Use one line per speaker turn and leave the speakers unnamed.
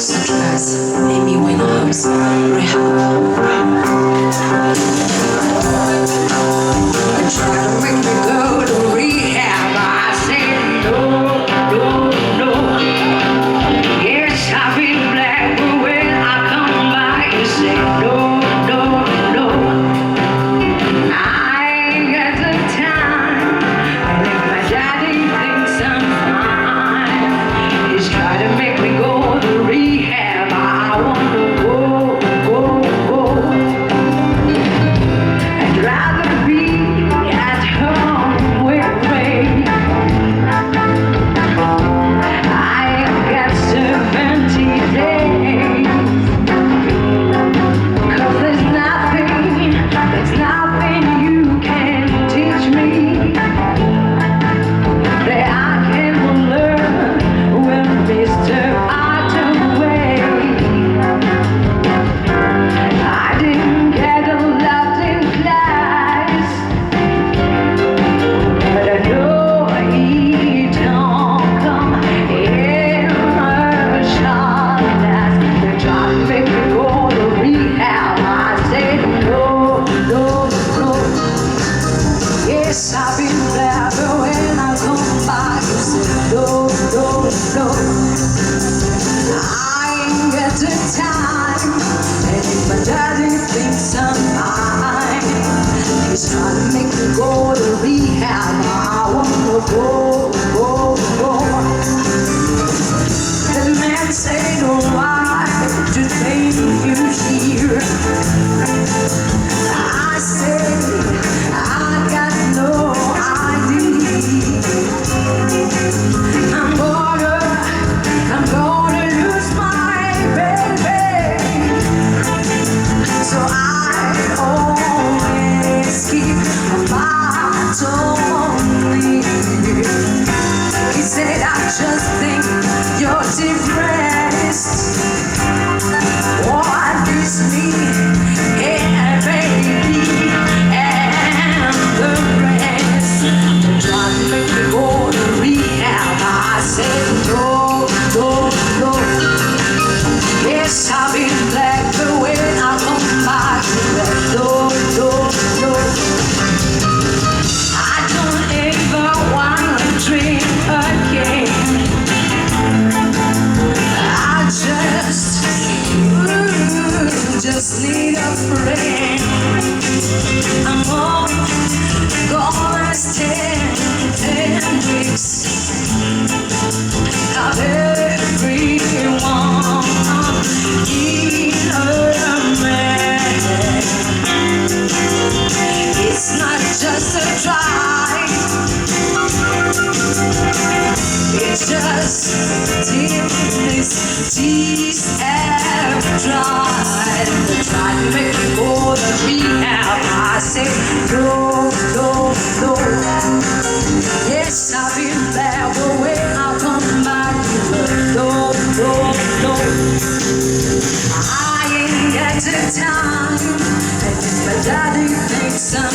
Stress made me when I was rehab. They tried to make me go to rehab. I said no, no, no. Yes, I've been black, but when I come back, you say no, no, no. I ain't got the time. And if my daddy thinks I'm fine, he's trying to make me go to rehab. I wanna go, go, go. I'd rather be at home with me. I got 70 days. 'Cause there's nothing you can teach me that I can learn with Mr. Otterway. I didn't get a lot in class, but I know he don't come in a shot glass. They try to make me go to rehab. I said no, no, no. Yes, I've been there, but when I come back, you say no, no, no. I ain't got the time, and if my daddy thinks I'm fine, he's trying to make me go to rehab. I wanna go, go, go. The man say no, why to take you here? I say I got no idea. I'm gonna lose my baby. So I always keep a bottle on me. He said, I just think you're depressed. What is me? Yeah, baby, and the rest. They're trying to make me go to rehab. I said no, no, no. Yes, I've been black, but when I come back, no, no, no. I don't ever wanna drink again. I just need a friend. I'm all gonna stand 10 weeks of everyone in a man. It's not just a drive, it's just this tease and drive. They try to make me go to rehab. I say no, no, no. Yes, I've been there, but when I come back, no, no, no. I ain't got the time, and if my daddy thinks I'm